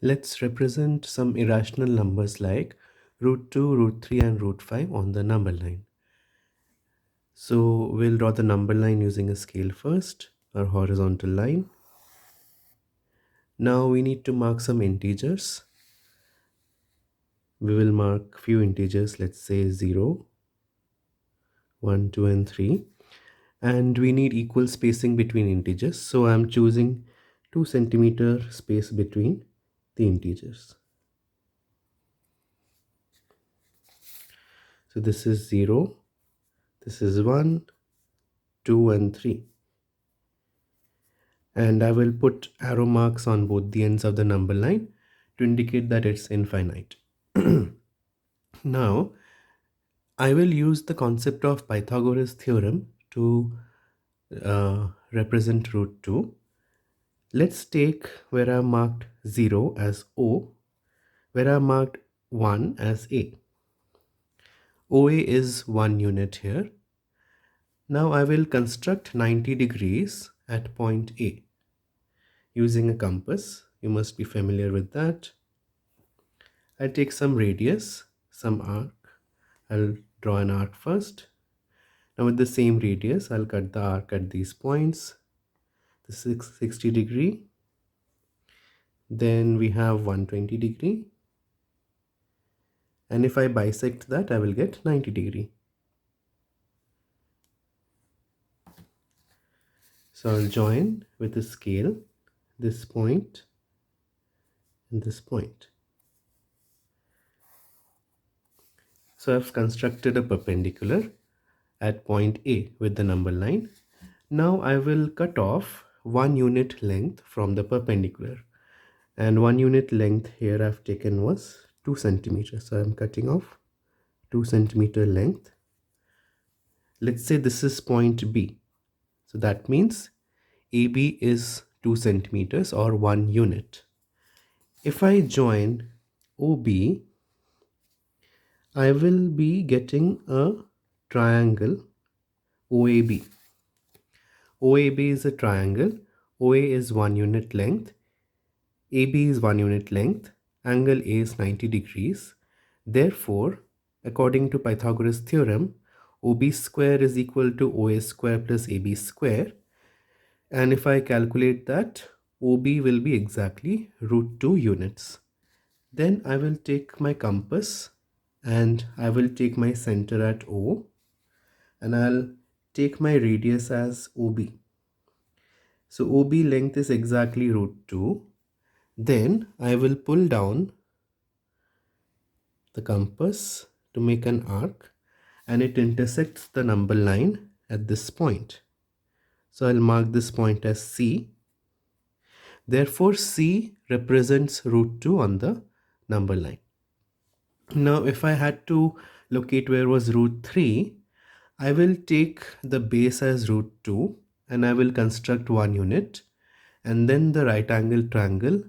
Let's represent some irrational numbers like root 2, root 3 and root 5 on the number line. So we'll draw the number line using a scale first, our horizontal line. Now we need to mark some integers. We will mark few integers, let's say 0, 1, 2 and 3. And we need equal spacing between integers. So I'm choosing 2 centimeter space between the integers. So this is 0, this is 1, 2 and 3. And I will put arrow marks on both the ends of the number line to indicate that it's infinite. Now, I will use the concept of Pythagoras theorem to represent root 2. Let's take where I marked 0 as O, where I marked 1 as A. OA is 1 unit here. Now I will construct 90 degrees at point A using a compass. You must be familiar with that. I take some radius, some arc. I'll draw an arc first. Now with the same radius, I'll cut the arc at these points. This is 60 degree. Then we have 120 degree. And if I bisect that, I will get 90 degree. So I'll join with a scale this point and this point. So I've constructed a perpendicular at point A with the number line. Now I will cut off 1 unit length from the perpendicular. And 1 unit length here I've taken was 2 centimeters. So I'm cutting off 2 centimeter length. Let's say this is point B. So that means AB is 2 centimeters or 1 unit. If I join OB, I will be getting a triangle OAB. OAB is a triangle. OA is 1 unit length. AB is 1 unit length. Angle A is 90 degrees. Therefore, according to Pythagoras theorem, OB square is equal to OA square plus AB square. And if I calculate that, OB will be exactly root 2 units. Then I will take my compass and I will take my center at O and I'll take my radius as OB. So OB length is exactly root 2. Then I will pull down the compass to make an arc and it intersects the number line at this point. So I'll mark this point as C. Therefore, C represents root 2 on the number line. Now, if I had to locate where was root 3, I will take the base as root 2 and I will construct 1 unit. And then the right angle triangle,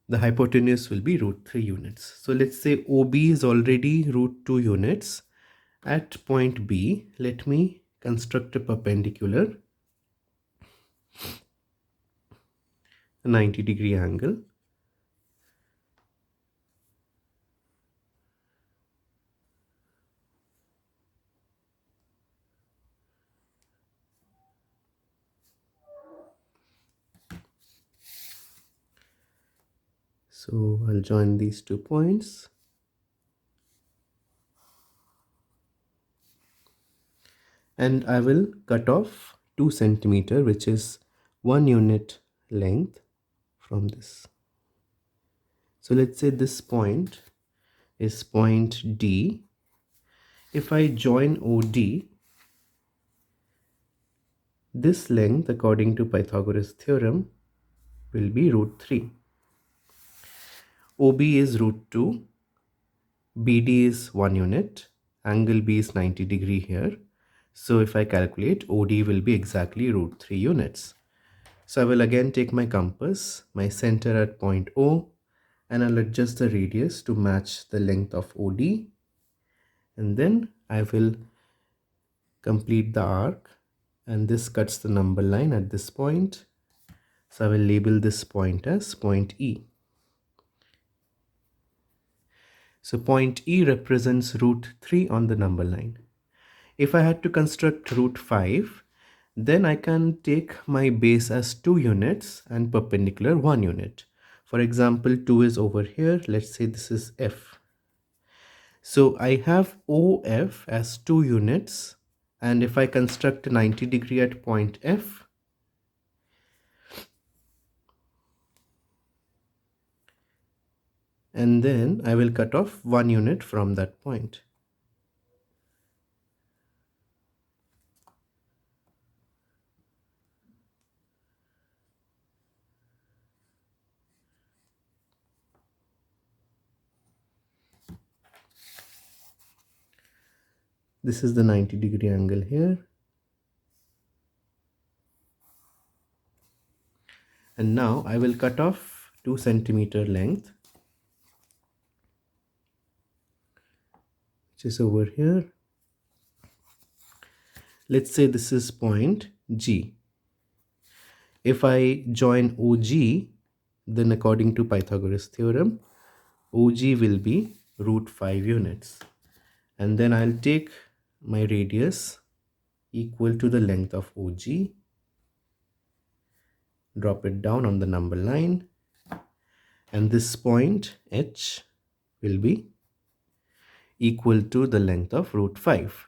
the hypotenuse will be root 3 units. So let's say OB is already root 2 units. At point B, let me construct a perpendicular, a 90 degree angle. So I'll join these 2 points. And I will cut off 2 centimeter, which is 1 unit length from this. So let's say this point is point D. If I join OD, this length according to Pythagoras theorem will be root 3. OB is root 2, BD is 1 unit, angle B is 90 degree here. So if I calculate, OD will be exactly root 3 units. So I will again take my compass, my center at point O, and I'll adjust the radius to match the length of OD. And then I will complete the arc, and this cuts the number line at this point. So I will label this point as point E. So point E represents root 3 on the number line. If I had to construct root 5, then I can take my base as 2 units and perpendicular 1 unit. For example, 2 is over here. Let's say this is F. So I have OF as 2 units, and if I construct a 90 degree at point F, and then I will cut off 1 unit from that point. This is the 90 degree angle here. And now I will cut off 2 centimeter length, which is over here. Let's say this is point G. If I join OG, then according to Pythagoras theorem, OG will be root 5 units. And then I'll take my radius equal to the length of OG, drop it down on the number line, and this point H will be equal to the length of root 5.